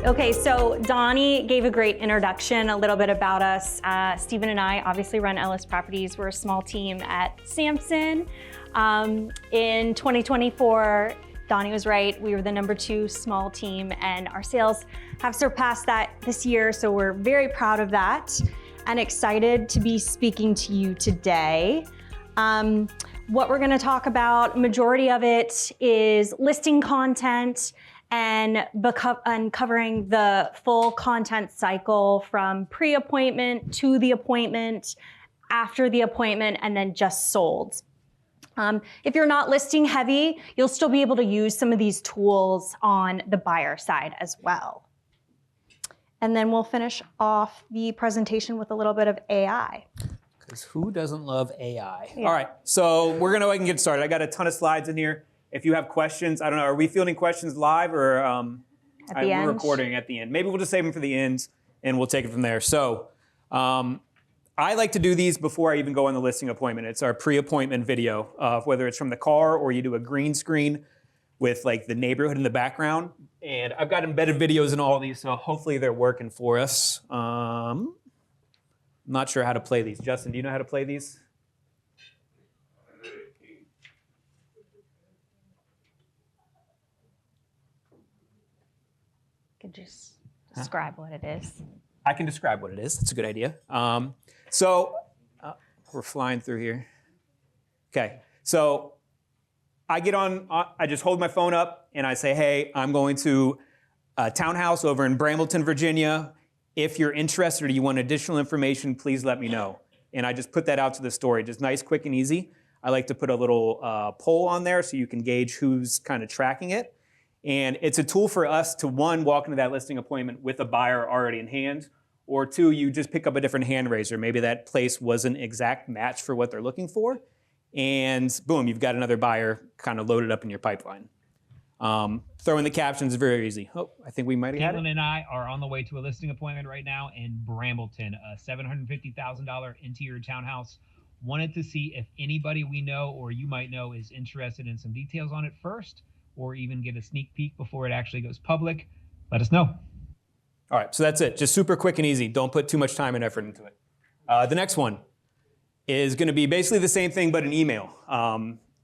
Okay, so Donnie gave a great introduction, a little bit about us. Stephen and I obviously run Ellis Properties. We're a small team at Samson. In 2024, Donnie was right. We were the #2 small team, and our sales have surpassed that this year. So we're very proud of that and excited to be speaking to you today. What we're gonna talk about, majority of it is listing content and covering the full content cycle from pre-appointment to the appointment, after the appointment, and then just sold. If you're not listing heavy, you'll still be able to use some of these tools on the buyer side as well. And then we'll finish off the presentation with a little bit of AI. Because who doesn't love AI? Yeah. All right, so we're gonna go ahead and get started. I got a ton of slides in here. If you have questions, I don't know, are we fielding questions live or At the end? we're recording at the end? Maybe we'll just save them for the end and we'll take it from there. So I like to do these before I even go on the listing appointment. It's our pre-appointment video, whether it's from the car or you do a green screen with like the neighborhood in the background. And I've got embedded videos in all of these, so hopefully they're working for us. I'm not sure how to play these. Justin, do you know how to play these? Could just describe what it is. I can describe what it is. That's a good idea. We're flying through here. Okay, so I get on, I just hold my phone up and I say, hey, I'm going to a townhouse over in Brambleton, Virginia. If you're interested or you want additional information, please let me know. And I just put that out to the story, just nice, quick, and easy. I like to put a little poll on there so you can gauge who's kind of tracking it. And it's a tool for us to, one, walk into that listing appointment with a buyer already in hand, or two, you just pick up a different hand raiser. Maybe that place wasn't an exact match for what they're looking for. And boom, you've got another buyer kind of loaded up in your pipeline. Throwing the captions is very easy. Oh, I think we might have had it. Caitlin and I are on the way to a listing appointment right now in Brambleton, a $750,000 interior townhouse. Wanted to see if anybody we know or you might know is interested in some details on it first, or even get a sneak peek before it actually goes public. Let us know. All right, so that's it. Just super quick and easy. Don't put too much time and effort into it. The next one is gonna be basically the same thing, but an email.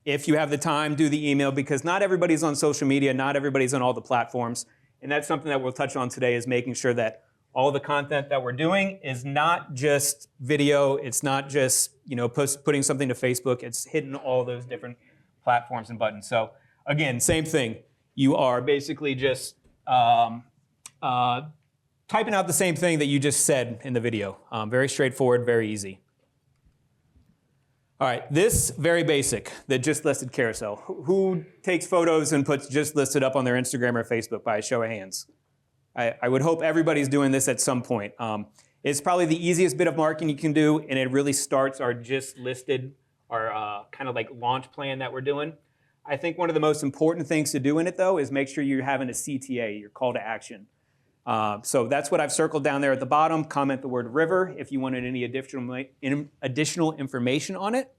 If you have the time, do the email, because not everybody's on social media, not everybody's on all the platforms. And that's something that we'll touch on today, is making sure that all the content that we're doing is not just video, it's not just putting something to Facebook, it's hitting all those different platforms and buttons. So again, same thing. You are basically just typing out the same thing that you just said in the video. Very straightforward, very easy. All right, this, very basic, the just listed carousel. Who takes photos and puts just listed up on their Instagram or Facebook by a show of hands? I would hope everybody's doing this at some point. It's probably the easiest bit of marketing you can do, and it really starts our just listed, our kind of like launch plan that we're doing. I think one of the most important things to do in it, though, is make sure you're having a CTA, your call to action. So that's what I've circled down there at the bottom. Comment the word river if you wanted any additional information on it.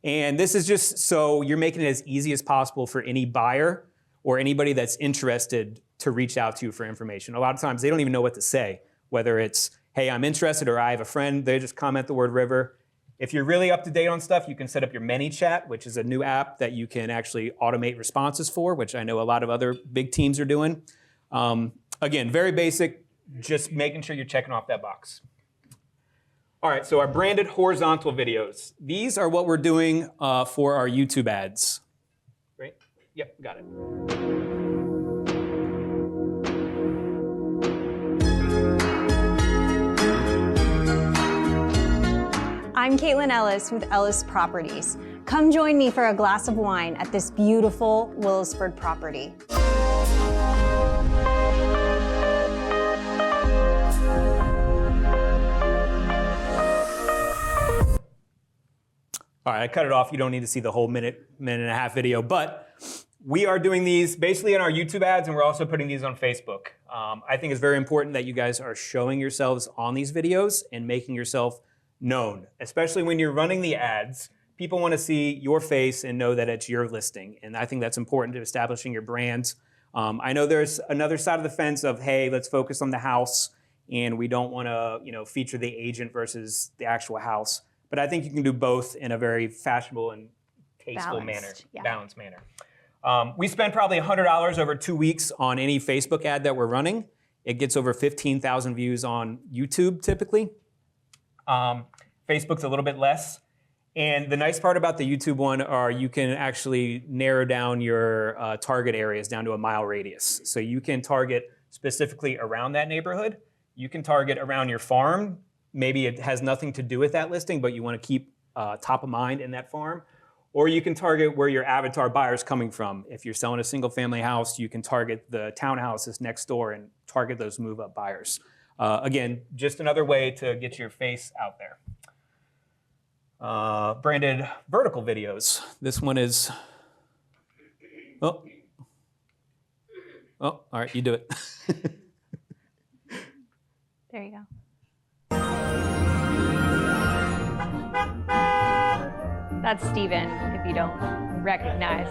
And this is just so you're making it as easy as possible for any buyer or anybody that's interested to reach out to you for information. A lot of times they don't even know what to say, whether it's, hey, I'm interested, or I have a friend. They just comment the word river. If you're really up to date on stuff, you can set up your ManyChat, which is a new app that you can actually automate responses for, which I know a lot of other big teams are doing. Again, very basic, just making sure you're checking off that box. All right, so our branded horizontal videos. These are what we're doing for our YouTube ads. Great, yep, got it. I'm Caitlin Ellis with Ellis Properties. Come join me for a glass of wine at this beautiful Willisford property. All right, I cut it off. You don't need to see the whole minute and a half video, but we are doing these basically in our YouTube ads, and we're also putting these on Facebook. I think it's very important that you guys are showing yourselves on these videos and making yourself known, especially when you're running the ads. People want to see your face and know that it's your listing, and I think that's important to establishing your brands I know there's another side of the fence of, hey, let's focus on the house and we don't want to, feature the agent versus the actual house. But I think you can do both in a very fashionable and tasteful balanced manner. We spend probably $100 over 2 weeks on any Facebook ad that we're running. It gets over 15,000 views on YouTube typically. Facebook's a little bit less. And the nice part about the YouTube one are you can actually narrow down your target areas down to a mile radius. So you can target specifically around that neighborhood. You can target around your farm. Maybe it has nothing to do with that listing, but you want to keep top of mind in that farm. Or you can target where your avatar buyer is coming from. If you're selling a single family house, you can target the townhouses next door and target those move up buyers. Again, just another way to get your face out there. Branded vertical videos. This one is, oh, all right, you do it. There you go. That's Steven, if you don't recognize.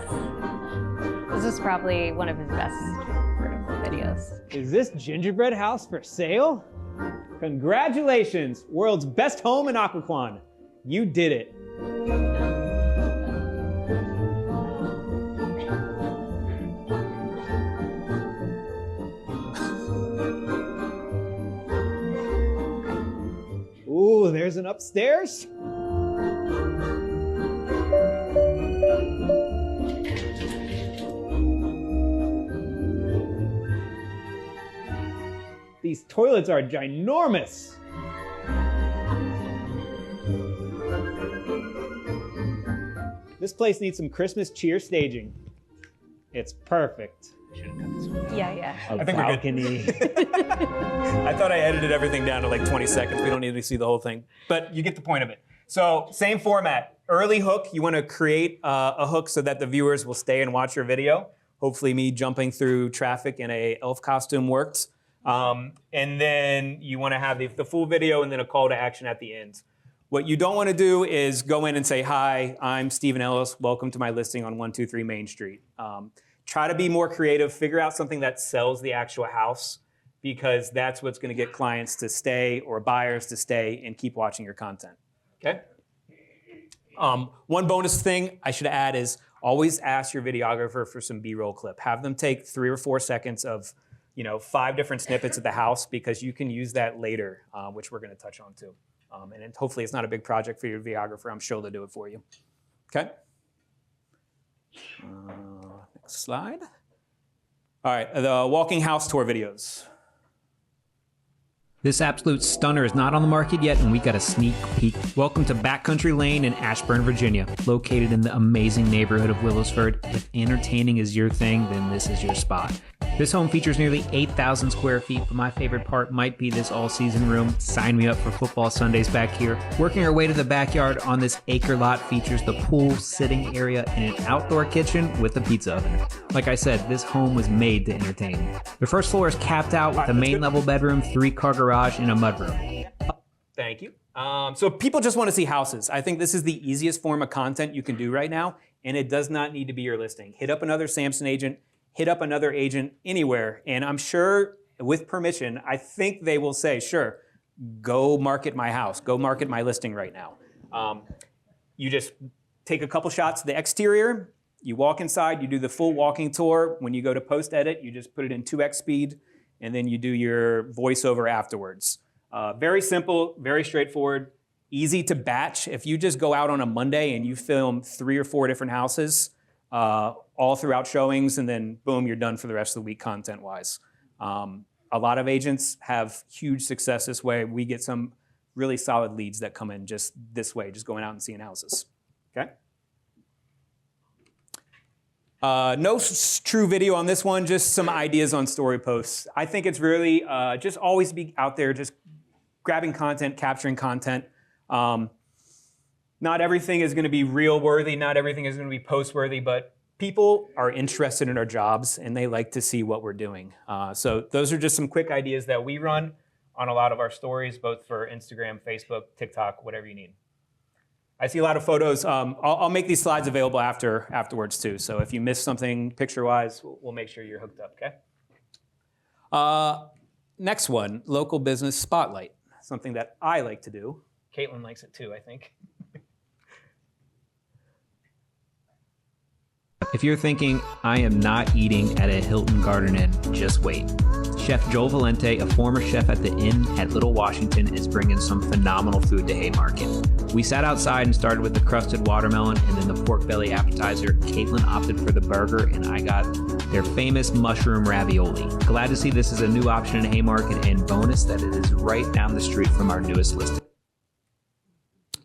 This is probably one of his best videos. Is this gingerbread house for sale? Congratulations, world's best home in Occoquan. You did it. Ooh, there's an upstairs. These toilets are ginormous. This place needs some Christmas cheer staging. It's perfect. Yeah. A balcony. I thought I edited everything down to like 20 seconds. We don't need to see the whole thing, but you get the point of it. So same format, early hook. You want to create a hook so that the viewers will stay and watch your video. Hopefully me jumping through traffic in a elf costume works. And then you want to have the full video and then a call to action at the end. What you don't want to do is go in and say, hi, I'm Stephen Ellis. Welcome to my listing on 123 Main Street. Try to be more creative. Figure out something that sells the actual house because that's what's going to get clients to stay or buyers to stay and keep watching your content. Okay? One bonus thing I should add is always ask your videographer for some B-roll clip. Have them take 3 or 4 seconds of 5 different snippets of the house because you can use that later, which we're going to touch on too. And hopefully it's not a big project for your videographer. I'm sure they'll do it for you. Okay? Next slide. All right, the walking house tour videos. This absolute stunner is not on the market yet, and we got a sneak peek. Welcome to Backcountry Lane in Ashburn, Virginia, located in the amazing neighborhood of Willowsford. If entertaining is your thing, then this is your spot. This home features nearly 8,000 square feet, but my favorite part might be this all-season room. Sign me up for football Sundays back here. Working our way to the backyard on this acre lot features the pool, sitting area, and an outdoor kitchen with a pizza oven. Like I said, this home was made to entertain. The first floor is capped out with a main level bedroom, 3-car garage, and a mudroom. Thank you. So people just want to see houses. I think this is the easiest form of content you can do right now, and it does not need to be your listing. Hit up another Samson agent, hit up another agent anywhere, and I'm sure with permission, I think they will say, sure, go market my house, go market my listing right now. You just take a couple shots of the exterior, you walk inside, you do the full walking tour. When you go to post edit, you just put it in 2x speed, and then you do your voiceover afterwards. Very simple, very straightforward, easy to batch. If you just go out on a Monday and you film 3 or 4 different houses, all throughout showings, and then boom, you're done for the rest of the week content-wise. A lot of agents have huge success this way. We get some really solid leads that come in just this way, just going out and seeing houses, okay? No true video on this one, just some ideas on story posts. I think it's really just always be out there, just grabbing content, capturing content. Not everything is going to be reel worthy, not everything is going to be post worthy, but people are interested in our jobs and they like to see what we're doing. So those are just some quick ideas that we run on a lot of our stories, both for Instagram, Facebook, TikTok, whatever you need. I see a lot of photos. I'll make these slides available afterwards too. So if you missed something picture-wise, we'll make sure you're hooked up, okay? Next one, local business spotlight. Something that I like to do. Caitlin likes it too, I think. If you're thinking, I am not eating at a Hilton Garden Inn, just wait. Chef Joel Valente, a former chef at the Inn at Little Washington, is bringing some phenomenal food to Haymarket. We sat outside and started with the crusted watermelon and then the pork belly appetizer. Caitlin opted for the burger, and I got their famous mushroom ravioli. Glad to see this is a new option in Haymarket, and bonus that it is right down the street from our newest listing.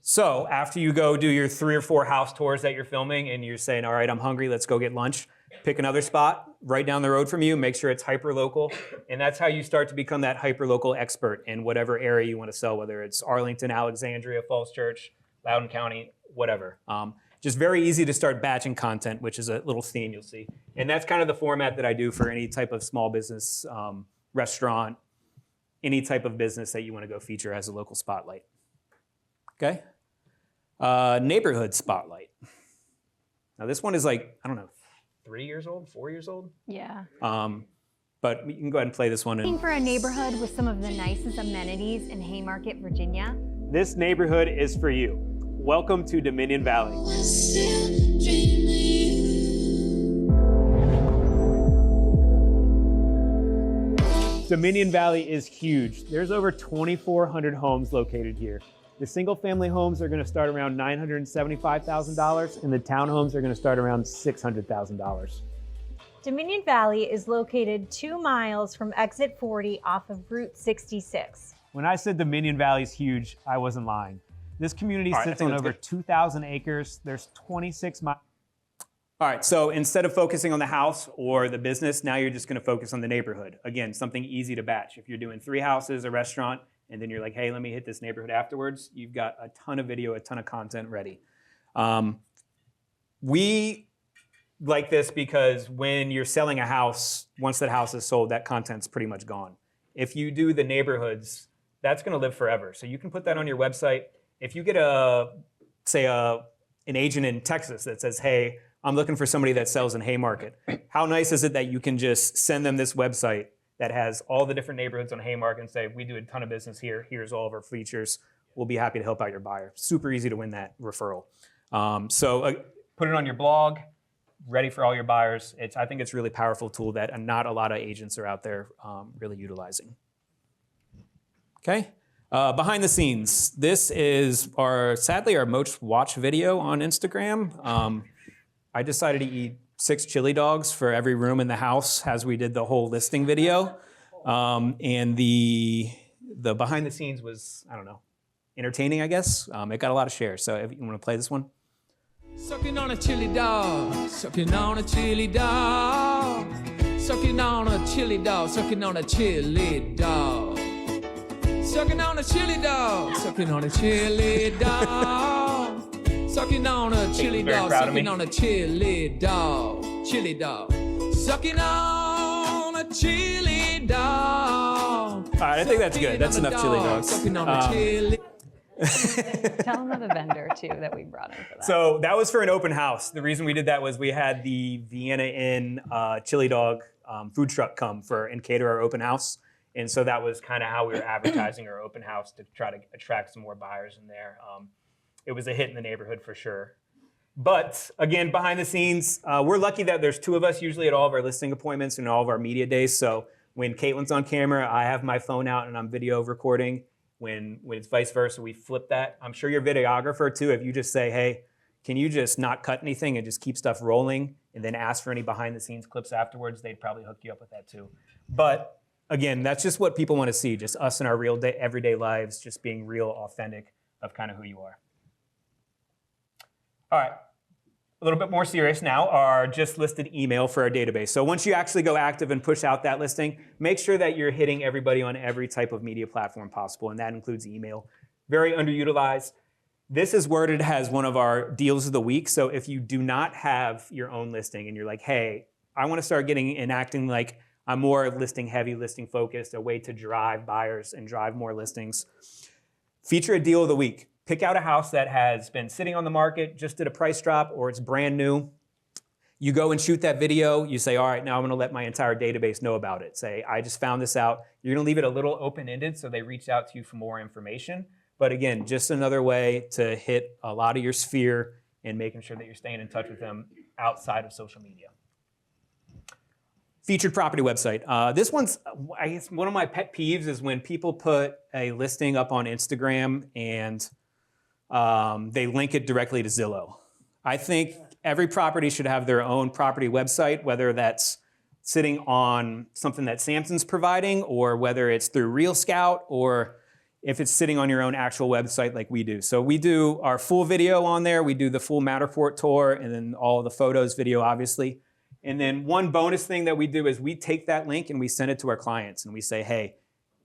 So after you go do your 3 or 4 house tours that you're filming and you're saying, all right, I'm hungry, let's go get lunch, pick another spot right down the road from you, make sure it's hyper-local, and that's how you start to become that hyper-local expert in whatever area you want to sell, whether it's Arlington, Alexandria, Falls Church, Loudoun County, whatever. Just very easy to start batching content, which is a little theme you'll see. And that's kind of the format that I do for any type of small business, restaurant, any type of business that you want to go feature as a local spotlight. Okay? Neighborhood spotlight. Now this one is like, I don't know, 3 years old, 4 years old? Yeah. But you can go ahead and play this one. Looking for a neighborhood with some of the nicest amenities in Haymarket, Virginia? This neighborhood is for you. Welcome to Dominion Valley. Dominion Valley is huge. There's over 2,400 homes located here. The single-family homes are going to start around $975,000, and the townhomes are going to start around $600,000. Dominion Valley is located 2 miles from exit 40 off of Route 66. When I said Dominion Valley is huge, I wasn't lying. This community sits on over 2,000 acres. There's 26 miles. All right, so instead of focusing on the house or the business, now you're just going to focus on the neighborhood. Again, something easy to batch. If you're doing 3 houses, a restaurant, and then you're like, hey, let me hit this neighborhood afterwards, you've got a ton of video, a ton of content ready. We like this because when you're selling a house, once that house is sold, that content's pretty much gone. If you do the neighborhoods, that's going to live forever. So you can put that on your website. If you get an agent in Texas that says, hey, I'm looking for somebody that sells in Haymarket, how nice is it that you can just send them this website that has all the different neighborhoods on Haymarket and say, we do a ton of business here. Here's all of our features. We'll be happy to help out your buyer. Super easy to win that referral. Put it on your blog, ready for all your buyers. I think it's a really powerful tool that not a lot of agents are out there really utilizing. Okay, behind the scenes. This is sadly our most watched video on Instagram. I decided to eat 6 chili dogs for every room in the house as we did the whole listing video. And the behind the scenes was, I don't know, entertaining, I guess. It got a lot of shares. So if you want to play this one. Sucking on a chili dog, sucking on a chili dog, sucking on a chili dog, sucking on a chili dog, sucking on a chili dog, sucking on a chili dog. Sucking on a chili dog, sucking on a chili dog, sucking on a chili dog. All right, I think that's good. That's enough chili dogs. Sucking on a chili. Tell them of the vendor, too, that we brought in for that. So that was for an open house. The reason we did that was we had the Vienna Inn chili dog food truck come and cater our open house. And so that was kind of how we were advertising our open house to try to attract some more buyers in there. It was a hit in the neighborhood for sure. But again, behind the scenes, we're lucky that there's 2 of us usually at all of our listing appointments and all of our media days. So when Caitlin's on camera, I have my phone out and I'm video recording. When it's vice versa, we flip that. I'm sure your videographer too, if you just say, hey, can you just not cut anything and just keep stuff rolling and then ask for any behind the scenes clips afterwards, they'd probably hook you up with that too. But again, that's just what people want to see, just us in our real everyday lives, just being real, authentic of kind of who you are. All right, a little bit more serious now, our just listed email for our database. So once you actually go active and push out that listing, make sure that you're hitting everybody on every type of media platform possible, and that includes email. Very underutilized. This is worded as one of our deals of the week. So if you do not have your own listing and you're like, hey, I want to start getting and acting like I'm more listing heavy, listing focused, a way to drive buyers and drive more listings, feature a deal of the week. pick out a house that has been sitting on the market, just did a price drop, or it's brand new. You go and shoot that video. You say, all right, now I'm gonna let my entire database know about it. Say, I just found this out. You're gonna leave it a little open-ended so they reach out to you for more information. But again, just another way to hit a lot of your sphere and making sure that you're staying in touch with them outside of social media. Featured property website. This one's, I guess, one of my pet peeves is when people put a listing up on Instagram and they link it directly to Zillow. I think every property should have their own property website, whether that's sitting on something that Samson's providing or whether it's through Real Scout or if it's sitting on your own actual website like we do. So we do our full video on there. We do the full Matterport tour and then all the photos, video, obviously. And then one bonus thing that we do is we take that link and we send it to our clients and we say, hey,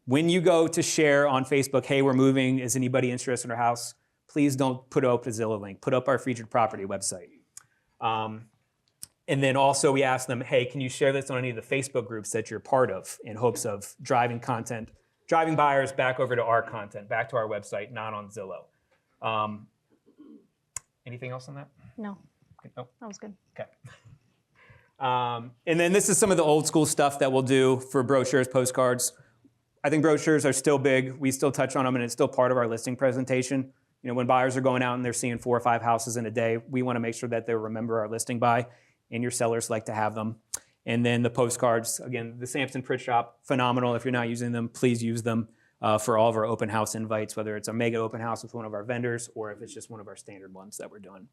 when you go to share on Facebook, hey, we're moving, is anybody interested in our house? Please don't put up a Zillow link, put up our featured property website. And then also we ask them, hey, can you share this on any of the Facebook groups that you're part of in hopes of driving buyers back over to our content, back to our website, not on Zillow. Anything else on that? No, Oh, that was good. okay. And then this is some of the old school stuff that we'll do for brochures, postcards. I think brochures are still big. We still touch on them and it's still part of our listing presentation. You know, when buyers are going out and they're seeing 4 or 5 houses in a day, we want to make sure that they remember our listing by, and your sellers like to have them. And then the postcards, again, the Samson Print Shop, phenomenal. If you're not using them, please use them for all of our open house invites, whether it's a mega open house with one of our vendors or if it's just one of our standard ones that we're doing.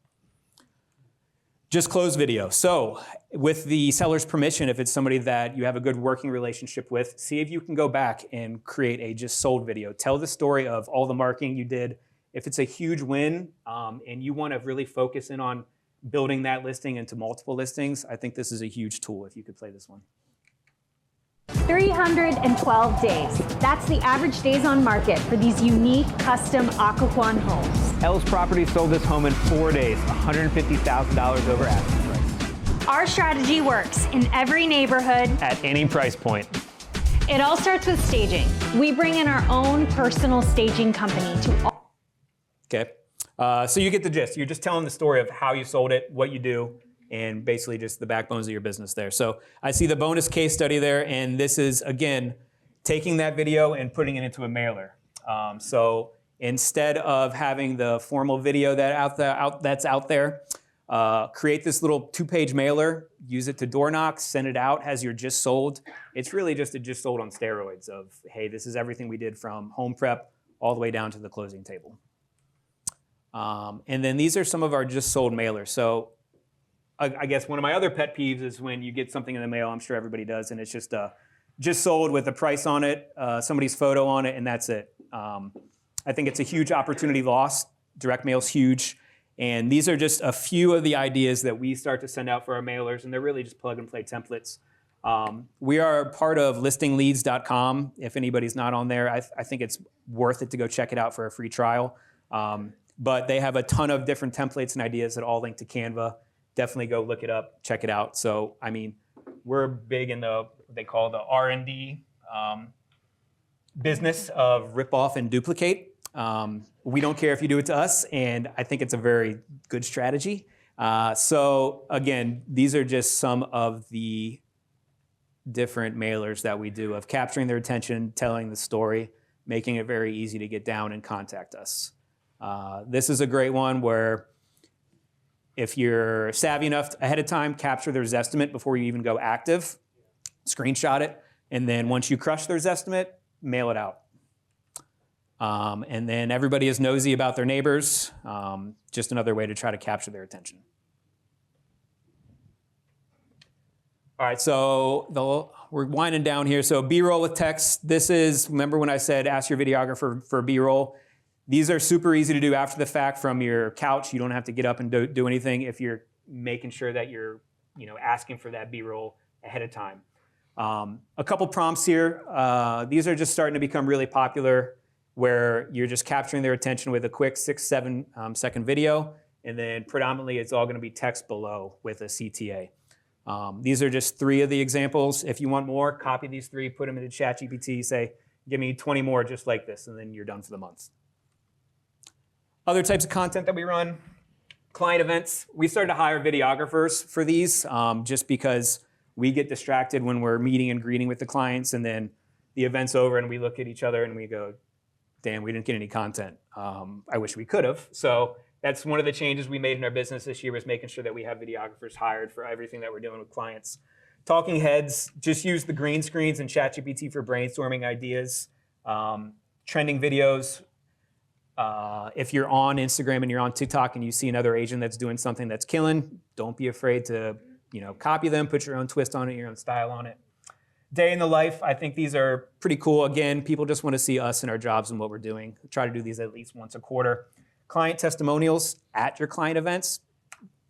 Just close video. So with the seller's permission, if it's somebody that you have a good working relationship with, see if you can go back and create a just sold video. Tell the story of all the marketing you did. If it's a huge win and you want to really focus in on building that listing into multiple listings, I think this is a huge tool if you could play this one. 312 days. That's the average days on market for these unique custom Occoquan homes. Ellis Properties sold this home in 4 days, $150,000 over asking price. Our strategy works in every neighborhood At any price point. It all starts with staging. We bring in our own personal staging company to all. Okay, so you get the gist. You're just telling the story of how you sold it, what you do, and basically just the backbones of your business there. So I see the bonus case study there, and this is, again, taking that video and putting it into a mailer. So instead of having the formal video that's out there, create this little 2-page mailer, use it to door knock, send it out, has your just sold. It's really just a just sold on steroids of, hey, this is everything we did from home prep all the way down to the closing table. And then these are some of our just sold mailers. So I guess one of my other pet peeves is when you get something in the mail, I'm sure everybody does, and it's just sold with a price on it, somebody's photo on it, and that's it. I think it's a huge opportunity lost. Direct mail's huge. And these are just a few of the ideas that we start to send out for our mailers, and they're really just plug and play templates. We are part of listingleads.com. If anybody's not on there, I think it's worth it to go check it out for a free trial. But they have a ton of different templates and ideas that all link to Canva. Definitely go look it up, check it out. So, I mean, we're big in what they call the R&D business of rip off and duplicate. We don't care if you do it to us, and I think it's a very good strategy. So again, these are just some of the different mailers that we do of capturing their attention, telling the story, making it very easy to get down and contact us. This is a great one where if you're savvy enough ahead of time, capture their Zestimate before you even go active, screenshot it, and then once you crush their Zestimate, mail it out. And then everybody is nosy about their neighbors, just another way to try to capture their attention. All right, so we're winding down here. So B-roll with text. This is, remember when I said ask your videographer for B-roll? These are super easy to do after the fact from your couch. You don't have to get up and do anything if you're making sure that you're asking for that B-roll ahead of time. A couple prompts here. These are just starting to become really popular where you're just capturing their attention with a quick 6-7 second video, and then predominantly it's all going to be text below with a CTA. These are just 3 of the examples. If you want more, copy these 3, put them into ChatGPT, say, give me 20 more just like this, and then you're done for the month. Other types of content that we run, client events. We started to hire videographers for these just because we get distracted when we're meeting and greeting with the clients, and then the event's over and we look at each other and we go, damn, we didn't get any content. I wish we could have. So that's one of the changes we made in our business this year, was making sure that we have videographers hired for everything that we're doing with clients. Talking heads, just use the green screens and ChatGPT for brainstorming ideas. Trending videos. If you're on Instagram and you're on TikTok and you see another agent that's doing something that's killing, don't be afraid to copy them, put your own twist on it, your own style on it. Day in the life, I think these are pretty cool. Again, people just want to see us and our jobs and what we're doing. Try to do these at least once a quarter. Client testimonials at your client events.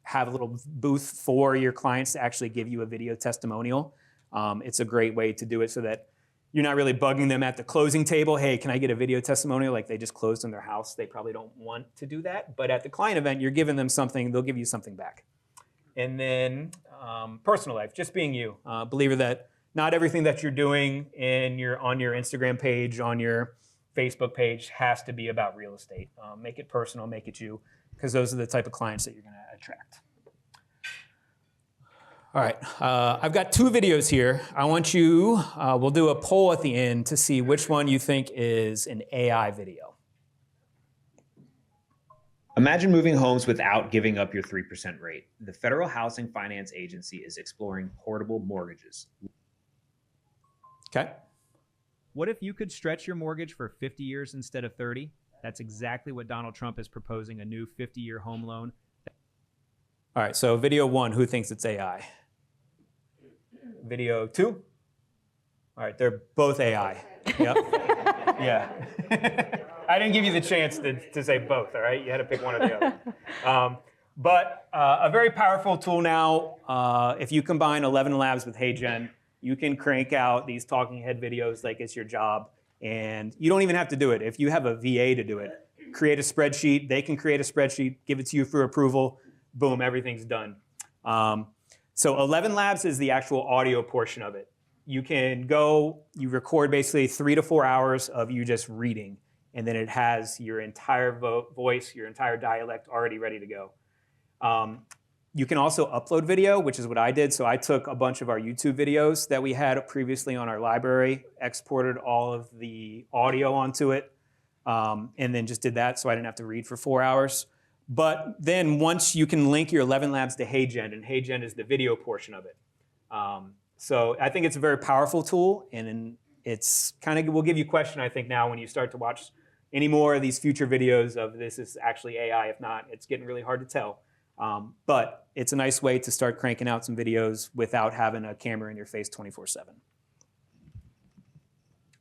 Have a little booth for your clients to actually give you a video testimonial. It's a great way to do it so that you're not really bugging them at the closing table. Hey, can I get a video testimonial? Like they just closed in their house. They probably don't want to do that. But at the client event, you're giving them something. They'll give you something back. And then personal life, just being you. Believer that not everything that you're doing on your Instagram page, on your Facebook page has to be about real estate. Make it personal, make it you, because those are the type of clients that you're going to attract. All right, I've got 2 videos here. I want you, we'll do a poll at the end to see which one you think is an AI video. Imagine moving homes without giving up your 3% rate. The Federal Housing Finance Agency is exploring portable mortgages. Okay. What if you could stretch your mortgage for 50 years instead of 30? That's exactly what Donald Trump is proposing, a new 50-year home loan. All right, so video 1, who thinks it's AI? Video 2? All right, they're both AI. Yep. Yeah. I didn't give you the chance to say both, all right? You had to pick one or the other. But a very powerful tool now, if you combine 11 Labs with HeyGen, you can crank out these talking head videos like it's your job. And you don't even have to do it. If you have a VA to do it, create a spreadsheet. They can create a spreadsheet, give it to you for approval. Boom, everything's done. So 11 Labs is the actual audio portion of it. You can go, you record basically 3 to 4 hours of you just reading, and then it has your entire voice, your entire dialect already ready to go. You can also upload video, which is what I did. So I took a bunch of our YouTube videos that we had previously on our library, exported all of the audio onto it, and then just did that so I didn't have to read for 4 hours. But then once you can link your 11 Labs to HeyGen, and HeyGen is the video portion of it. So I think it's a very powerful tool, and it's kind of will give you a question, I think, now when you start to watch any more of these future videos of this is actually AI. If not, it's getting really hard to tell. But it's a nice way to start cranking out some videos without having a camera in your face 24/7.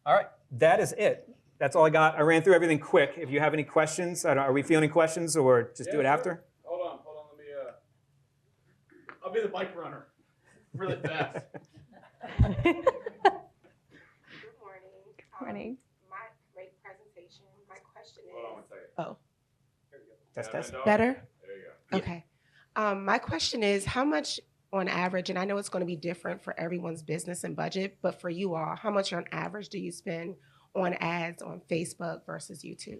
All right, that is it. That's all I got. I ran through everything quick. If you have any questions, are we fielding questions or just do it after? Hold on. Let me, I'll be the bike runner really fast. Good morning. Morning. My great presentation. My question is. Hold on 1 second. Oh, Test. better? There you go. Okay. My question is, how much on average, and I know it's going to be different for everyone's business and budget, but for you all, how much on average do you spend on ads on Facebook versus YouTube?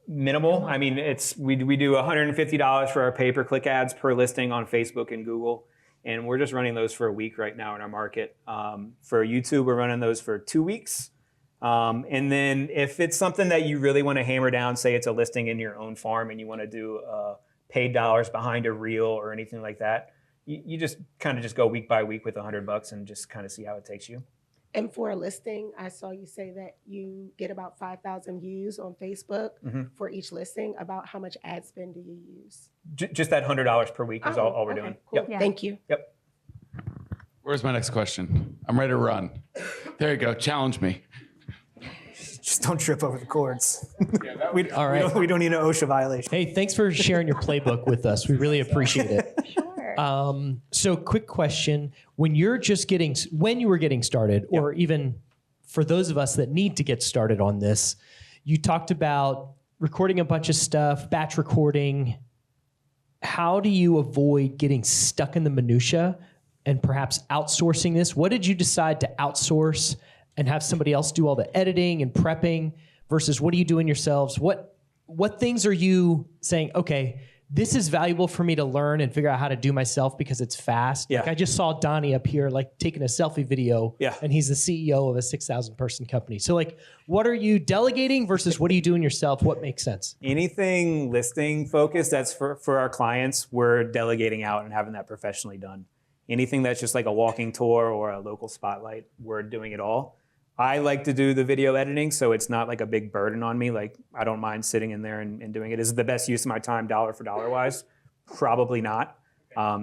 Minimal. I mean, we do $150 for our pay-per-click ads per listing on Facebook and Google, and we're just running those for a week right now in our market. For YouTube, we're running those for 2 weeks. And then if it's something that you really want to hammer down, say it's a listing in your own farm and you want to do paid dollars behind a reel or anything like that, you just kind of just go week by week with $100 and just kind of see how it takes you. And for a listing, I saw you say that you get about 5,000 views on Facebook for each listing. About how much ad spend do you use? Just that $100 per week is all we're doing. Cool. Yep. Yeah. Thank you. Yep. Where's my next question? I'm ready to run. There you go. Challenge me. Just don't trip over the cords. All right. We don't need an OSHA violation. Hey, thanks for sharing your playbook with us. We really appreciate it. Sure. So quick question. When you were getting started, or even for those of us that need to get started on this, you talked about recording a bunch of stuff, batch recording. How do you avoid getting stuck in the minutia and perhaps outsourcing this? What did you decide to outsource and have somebody else do all the editing and prepping? versus what are you doing yourselves? What things are you saying, okay, this is valuable for me to learn and figure out how to do myself because it's fast. Yeah. Like I just saw Donnie up here like taking a selfie video, and he's the CEO of a 6,000 person company. So like, what are you delegating versus what are you doing yourself? What makes sense? Anything listing focused that's for our clients, we're delegating out and having that professionally done. Anything that's just like a walking tour or a local spotlight, we're doing it all. I like to do the video editing, so it's not like a big burden on me. Like, I don't mind sitting in there and doing it. Is it the best use of my time dollar for dollar wise? Probably not.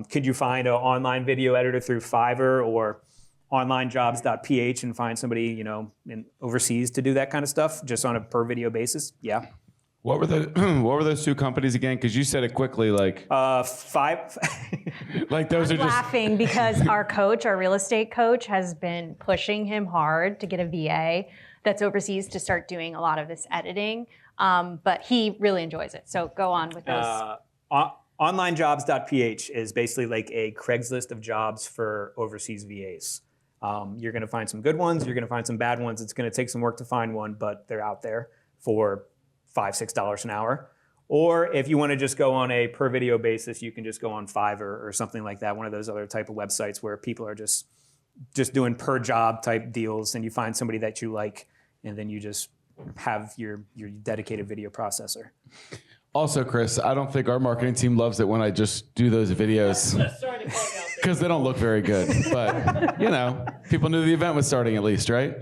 Could you find an online video editor through Fiverr or onlinejobs.ph and find somebody, you know, overseas to do that kind of stuff just on a per video basis? Yeah. What were those two companies again? Because you said it quickly, like 5. like those are just laughing because our real estate coach, has been pushing him hard to get a VA that's overseas to start doing a lot of this editing. But he really enjoys it. So go on with those. Onlinejobs.ph is basically like a Craigslist of jobs for overseas VAs. You're going to find some good ones. You're going to find some bad ones. It's going to take some work to find one, but they're out there for $5, $6 an hour. Or if you want to just go on a per video basis, you can just go on Fiverr or something like that. One of those other type of websites where people are just doing per job type deals, and you find somebody that you like, and then you just have your dedicated video processor. Also, Chris, I don't think our marketing team loves it when I just do those videos because they don't look very good. But, you know, people knew the event was starting at least, right?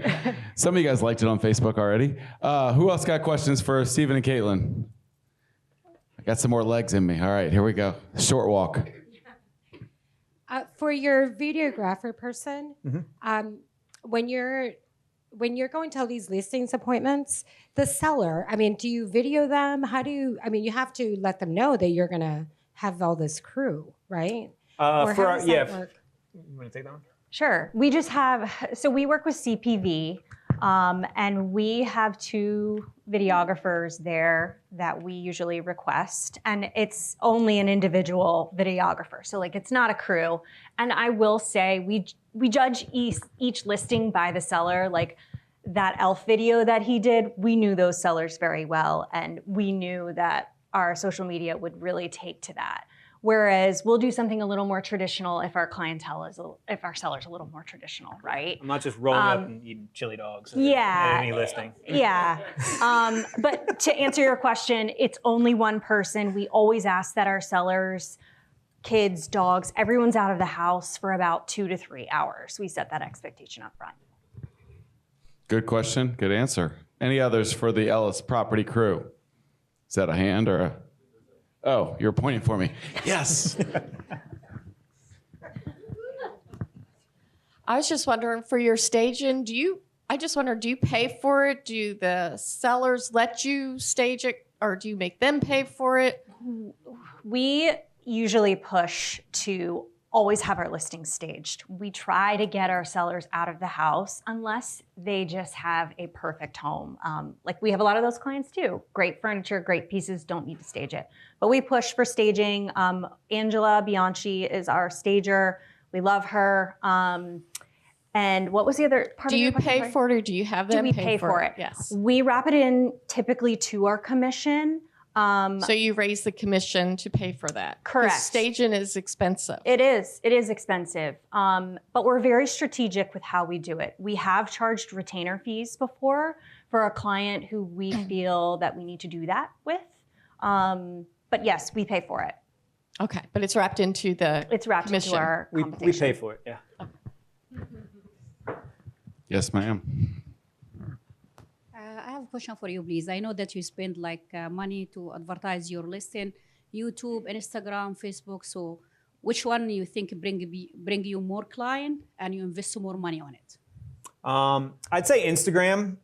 Some of you guys liked it on Facebook already. Who else got questions for Stephen and Caitlin? I got some more legs in me. All right, here we go. Short walk. For your videographer person, when you're going to all these listings appointments, the seller, I mean, do you video them? You have to let them know that you're going to have all this crew, right? Or how does that work? You want to take that one? Sure. We work with CPV, and we have 2 videographers there that we usually request, and it's only an individual videographer. So like, it's not a crew. And I will say we judge each listing by the seller. Like that elf video that he did, we knew those sellers very well, and we knew that our social media would really take to that. Whereas we'll do something a little more traditional if our if our seller's a little more traditional, right? I'm not just rolling up and eating chili dogs. Yeah. Any listing. Yeah. But to answer your question, it's only one person. We always ask that our sellers, kids, dogs, everyone's out of the house for about 2 to 3 hours. We set that expectation up front. Good question. Good answer. Any others for the Ellis property crew? Is that a hand or a... Oh, you're pointing for me. Yes. I was just wondering, for your staging, do you pay for it? Do the sellers let you stage it, or do you make them pay for it? We usually push to always have our listings staged. We try to get our sellers out of the house unless they just have a perfect home. Like we have a lot of those clients too. Great furniture, great pieces, don't need to stage it. But we push for staging. Angela Bianchi is our stager. We love her. And what was the other part of your question? Do you pay for it, or do you have them pay for it? Yes. We wrap it in typically to our commission. So you raise the commission to pay for that. Correct. 'Cause staging is expensive. It is expensive. But we're very strategic with how we do it. We have charged retainer fees before for a client who we feel that we need to do that with. But yes, we pay for it. Okay, but it's wrapped into the commission. Into our compensation. We pay for it, yeah. Yes, ma'am. I have a question for you, please. I know that you spend money to advertise your listing, YouTube, Instagram, Facebook. So which one you think bring you more client and you invest more money on it? I'd say Instagram.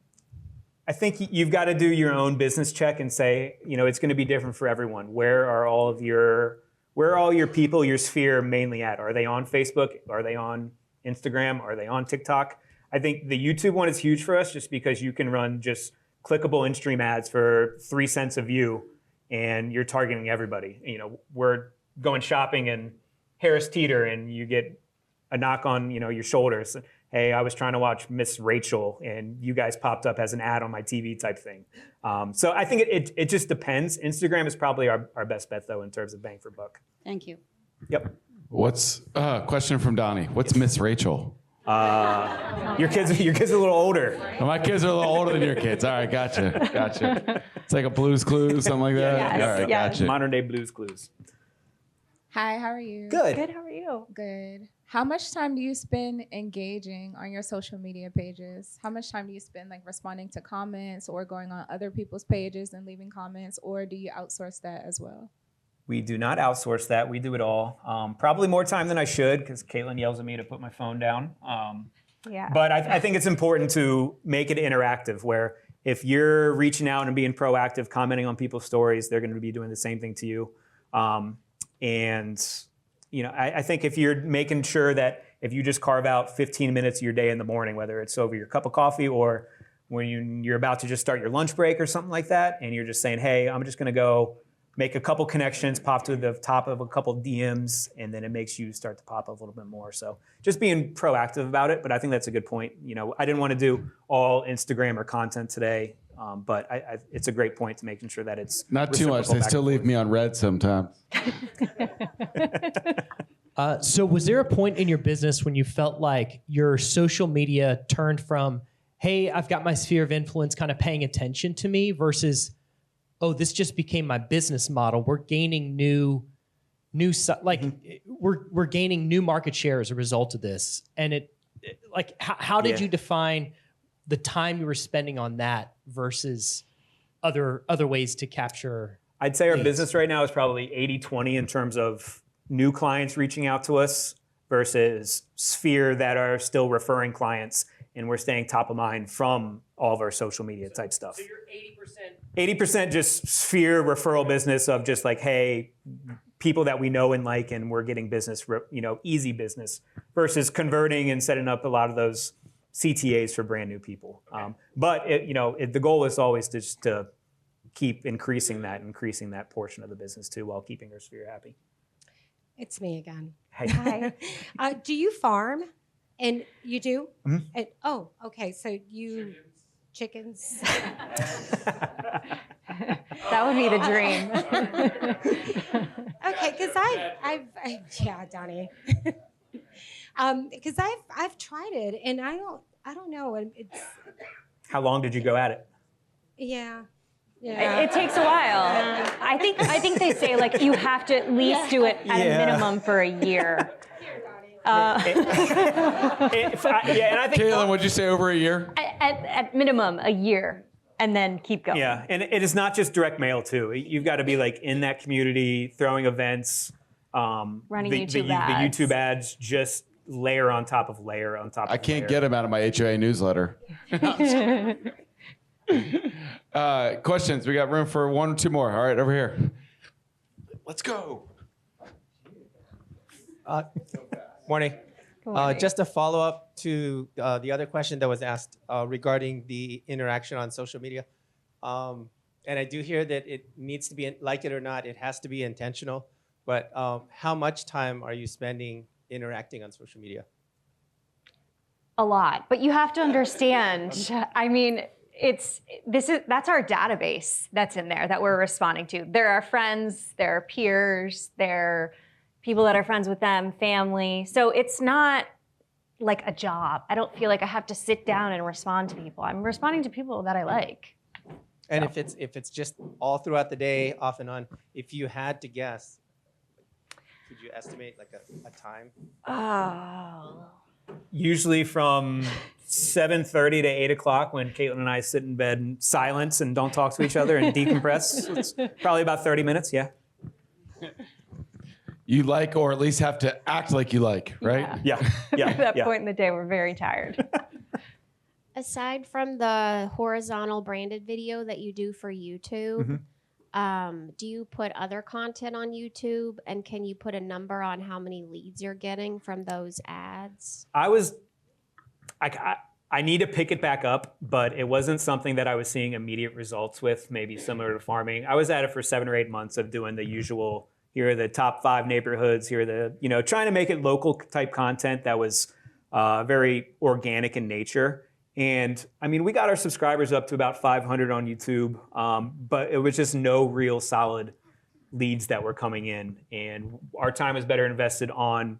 I think you've got to do your own business check and say, it's going to be different for everyone. Where are all your people, your sphere mainly at? Are they on Facebook? Are they on Instagram? Are they on TikTok? I think the YouTube one is huge for us just because you can run just clickable in-stream ads for 3 cents a view and you're targeting everybody. We're going shopping in Harris Teeter and you get a knock on, your shoulders. hey, I was trying to watch Miss Rachel and you guys popped up as an ad on my TV type thing. So I think it just depends. Instagram is probably our best bet though in terms of bang for buck. Thank you. Yep. What's question from Donnie? What's Miss Rachel? Your kids are a little older. Oh, my kids are a little older than your kids. All right, gotcha. It's like a Blue's Clues, something like that. Yes, All right, yes. gotcha. Modern day Blues Clues. Hi, how are you? Good. Good, how are you? Good. How much time do you spend engaging on your social media pages? How much time do you spend like responding to comments or going on other people's pages and leaving comments, or do you outsource that as well? We do not outsource that. We do it all. Probably more time than I should because Caitlin yells at me to put my phone down. Yeah. But I think it's important to make it interactive where if you're reaching out and being proactive, commenting on people's stories, they're going to be doing the same thing to you. And you know, I think if you're making sure that if you just carve out 15 minutes of your day in the morning, whether it's over your cup of coffee or when you're about to just start your lunch break or something like that, and you're just saying, hey, I'm just going to go make a couple connections, pop to the top of a couple DMs, and then it makes you start to pop up a little bit more. So just being proactive about it, but I think that's a good point. You know, I didn't want to do all Instagram or content today, but it's a great point to making sure that it's Not too much. They still leave me on red sometimes. So was there a point in your business when you felt like your social media turned from, hey, I've got my sphere of influence kind of paying attention to me versus, oh, this just became my business model. We're gaining we're gaining new market share as a result of this. And how did you define the time you were spending on that versus other ways to capture? I'd say our leads? business right now is probably 80-20 in terms of new clients reaching out to us versus Sphere that are still referring clients, and we're staying top of mind from all of our social media type stuff. So you're 80% 80% just Sphere referral business of just like, hey, people that we know and like, and we're getting business, you know, easy business versus converting and setting up a lot of those CTAs for brand new people. But the goal is always to keep increasing that portion of the business too, while keeping our Sphere happy. It's me again. Hey. Hi. Do you farm? And you do? Mhm. And, oh, okay. So you chickens. That would be the dream. Okay, because I've yeah, Donnie. Because I've tried it and I don't know. It's How long did you go at it? yeah. It takes a while. I think they say like you have to at least do it at a minimum for a year. And I think Caitlin, what'd you say, over a year? At minimum a year, and then keep going. Yeah, and it is not just direct mail too. You've got to be like in that community, throwing events, Running the YouTube ads. YouTube ads, just layer on top of layer on top of I can't layer. get them out of my HOA newsletter. Questions? We got room for one or two more. All right, over here. Let's go. Morning. morning. Just a follow up to the other question that was asked regarding the interaction on social media. And I do hear that it needs to be, like it or not, it has to be intentional. But how much time are you spending interacting on social media? A lot, but you have to understand. I mean, that's our database that's in there that we're responding to. There are friends, there are peers, there are people that are friends with them, family. So it's not like a job. I don't feel like I have to sit down and respond to people. I'm responding to people that I like. And if it's just all throughout the day, off and on, if you had to guess, could you estimate like a time? Oh. Usually from 7:30 to 8 o'clock when Caitlin and I sit in bed in silence and don't talk to each other and decompress. It's probably about 30 minutes, yeah. You like, or at least have to act like you like, right? Yeah. At that point in the day, we're very tired. Aside from the horizontal branded video that you do for YouTube, do you put other content on YouTube? And can you put a number on how many leads you're getting from those ads? I need to pick it back up, but it wasn't something that I was seeing immediate results with, maybe similar to farming. I was at it for 7 or 8 months of doing the usual, here are the top 5 neighborhoods, here are the, trying to make it local type content that was very organic in nature. And I mean, we got our subscribers up to about 500 on YouTube, but it was just no real solid leads that were coming in. And our time is better invested on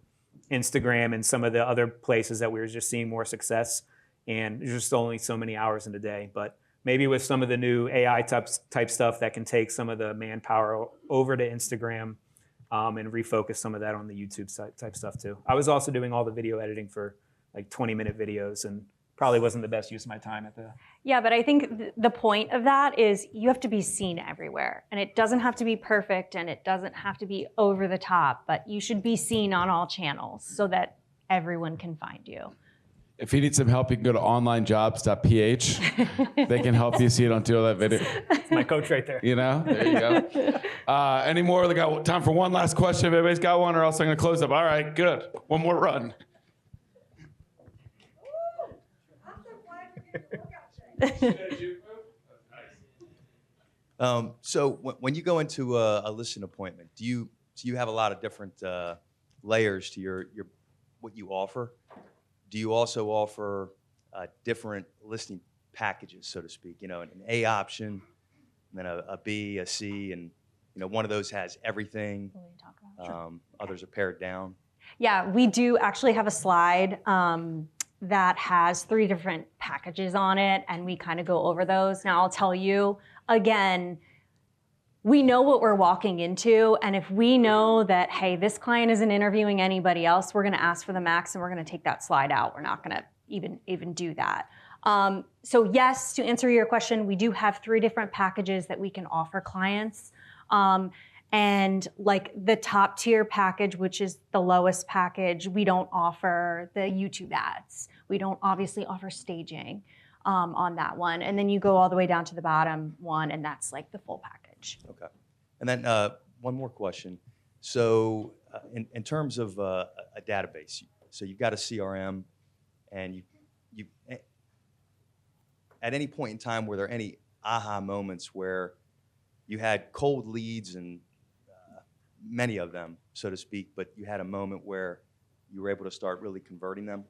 Instagram and some of the other places that we were just seeing more success. And there's just only so many hours in a day. But maybe with some of the new AI type stuff that can take some of the manpower over to Instagram and refocus some of that on the YouTube type stuff too. I was also doing all the video editing for like 20-minute videos, and probably wasn't the best use of my time at the... Yeah, but I think the point of that is you have to be seen everywhere. And it doesn't have to be perfect, and it doesn't have to be over the top, but you should be seen on all channels so that everyone can find you. If you need some help, you can go to onlinejobs.ph. They can help you so you don't do all that video. That's my coach right there. You know, there you go. Any more? We got time for one last question. If everybody's got one, or else I'm going to close up. All right, good. One more run. So when you go into a listing appointment, do you have a lot of different layers to your what you offer? Do you also offer different listing packages, so to speak? You know, an A option, and then a B, a C, and you know, one of those has everything. Others are pared down. Yeah, we do actually have a slide that has 3 different packages on it, and we kind of go over those. Now, I'll tell you, again, we know what we're walking into, and if we know that, hey, this client isn't interviewing anybody else, we're gonna ask for the max and we're gonna take that slide out. We're not gonna even do that. So yes, to answer your question, we do have 3 different packages that we can offer clients. And like the top tier package, which is the lowest package, we don't offer the YouTube ads. We don't obviously offer staging on that one. And then you go all the way down to the bottom one, and that's like the full package. Okay. And then one more question. So in terms of a database, so you've got a CRM, and you at any point in time, were there any aha moments where you had cold leads, and many of them, so to speak, but you had a moment where you were able to start really converting them?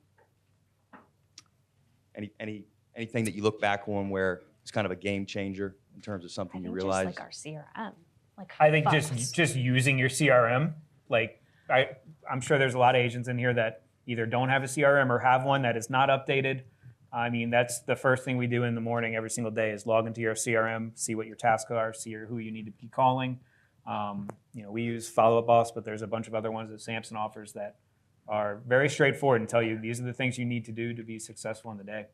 Anything that you look back on where it's kind of a game changer in terms of something you realized? Just like our CRM. Like I think just using your CRM, like I'm sure there's a lot of agents in here that either don't have a CRM or have one that is not updated. I mean, that's the first thing we do in the morning every single day is log into your CRM, see what your tasks are, see who you need to be calling. You know, we use Follow Up Boss, but there's a bunch of other ones that Samson offers that are very straightforward and tell you these are the things you need to do to be successful in the day.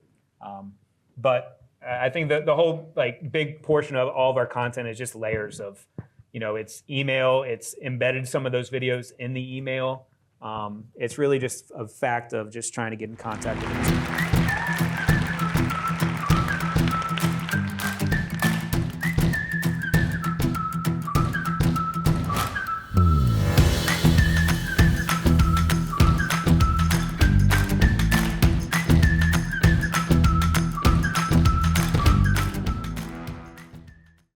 But I think that the whole like big portion of all of our content is just layers of, you know, it's email, it's embedded some of those videos in the email. It's really just a fact of just trying to get in contact with them.